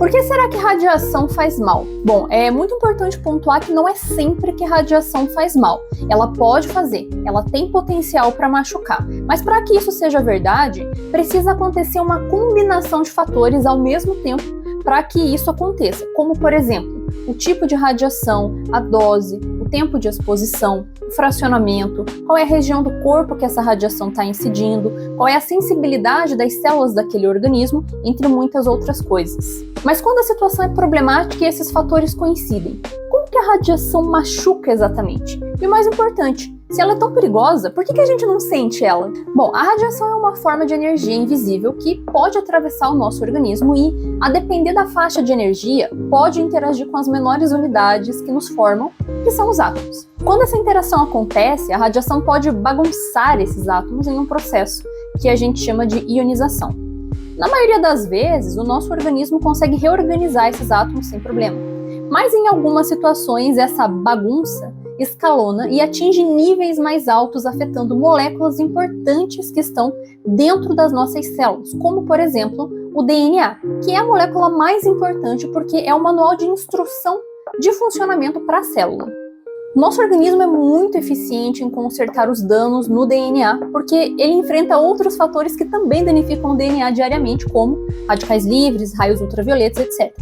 Por que será que radiação faz mal? Bom, é muito importante pontuar que não é sempre que radiação faz mal. Ela pode fazer, ela tem potencial para machucar. Mas para que isso seja verdade, precisa acontecer uma combinação de fatores ao mesmo tempo para que isso aconteça, como por exemplo, o tipo de radiação, a dose, o tempo de exposição, o fracionamento, qual é a região do corpo que essa radiação está incidindo, qual é a sensibilidade das células daquele organismo, entre muitas outras coisas. Mas quando a situação é problemática e esses fatores coincidem, como que a radiação machuca exatamente? E o mais importante, se ela é tão perigosa, por que a gente não sente ela? Bom, a radiação é uma forma de energia invisível que pode atravessar o nosso organismo e, a depender da faixa de energia, pode interagir com as menores unidades que nos formam, que são os átomos. Quando essa interação acontece, a radiação pode bagunçar esses átomos em um processo que a gente chama de ionização. Na maioria das vezes, o nosso organismo consegue reorganizar esses átomos sem problema. Mas em algumas situações, essa bagunça escalona e atinge níveis mais altos, afetando moléculas importantes que estão dentro das nossas células, como, por exemplo, o DNA, que é a molécula mais importante porque é o manual de instrução de funcionamento para a célula. Nosso organismo é muito eficiente em consertar os danos no DNA, porque ele enfrenta outros fatores que também danificam o DNA diariamente, como radicais livres, raios ultravioletas, etc.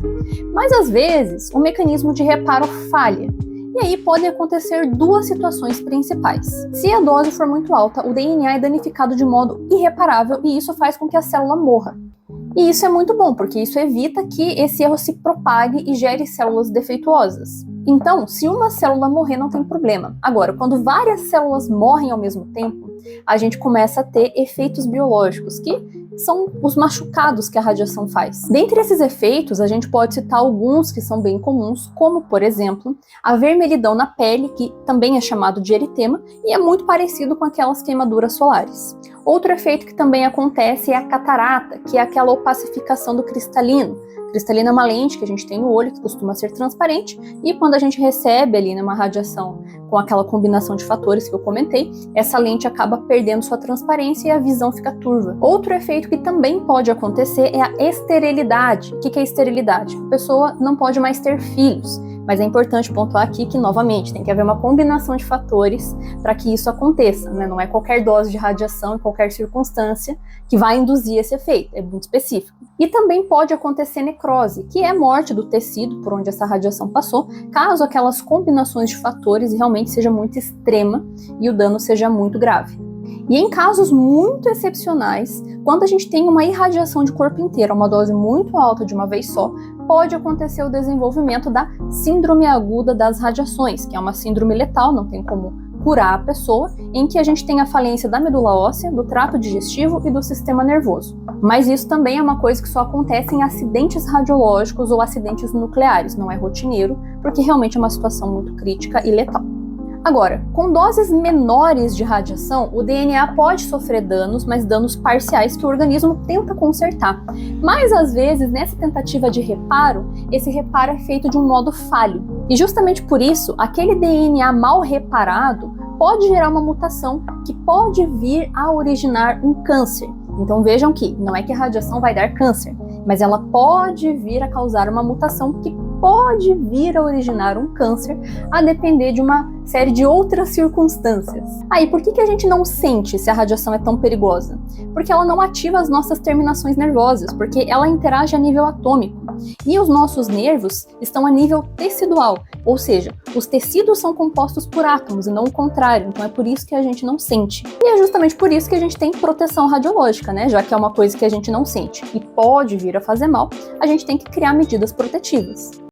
Mas às vezes, o mecanismo de reparo falha. E aí podem acontecer duas situações principais. Se a dose for muito alta, o DNA é danificado de modo irreparável e isso faz com que a célula morra. E isso é muito bom, porque isso evita que esse erro se propague e gere células defeituosas. Então, se uma célula morrer, não tem problema. Agora, quando várias células morrem ao mesmo tempo, a gente começa a ter efeitos biológicos, que são os machucados que a radiação faz. Dentre esses efeitos, a gente pode citar alguns que são bem comuns, como, por exemplo, a vermelhidão na pele, que também é chamado de eritema, e é muito parecido com aquelas queimaduras solares. Outro efeito que também acontece é a catarata, que é aquela opacificação do cristalino. Cristalina é uma lente que a gente tem no olho, que costuma ser transparente, e quando a gente recebe ali uma radiação com aquela combinação de fatores que eu comentei, essa lente acaba perdendo sua transparência e a visão fica turva. Outro efeito que também pode acontecer é a esterilidade. O que é esterilidade? A pessoa não pode mais ter filhos. Mas é importante pontuar aqui que, novamente, tem que haver uma combinação de fatores para que isso aconteça, né? Não é qualquer dose de radiação em qualquer circunstância que vai induzir esse efeito, é muito específico. E também pode acontecer necrose, que é a morte do tecido por onde essa radiação passou, caso aquelas combinações de fatores realmente seja muito extrema e o dano seja muito grave. E em casos muito excepcionais, quando a gente tem uma irradiação de corpo inteiro, uma dose muito alta de uma vez só, pode acontecer o desenvolvimento da síndrome aguda das radiações, que é uma síndrome letal, não tem como curar a pessoa, em que a gente tem a falência da medula óssea, do trato digestivo e do sistema nervoso. Mas isso também é uma coisa que só acontece em acidentes radiológicos ou acidentes nucleares, não é rotineiro, porque realmente é uma situação muito crítica e letal. Agora, com doses menores de radiação, o DNA pode sofrer danos, mas danos parciais que o organismo tenta consertar. Mas, às vezes, nessa tentativa de reparo, esse reparo é feito de um modo falho. E justamente por isso, aquele DNA mal reparado pode gerar uma mutação que pode vir a originar um câncer. Então vejam que não é que a radiação vai dar câncer, mas ela pode vir a causar uma mutação que pode vir a originar um câncer, a depender de uma série de outras circunstâncias. Aí, por que a gente não sente se a radiação é tão perigosa? Porque ela não ativa as nossas terminações nervosas, porque ela interage a nível atômico. E os nossos nervos estão a nível tecidual, ou seja, os tecidos são compostos por átomos e não o contrário, então é por isso que a gente não sente. E é justamente por isso que a gente tem proteção radiológica, né? Já que é uma coisa que a gente não sente e pode vir a fazer mal, a gente tem que criar medidas protetivas.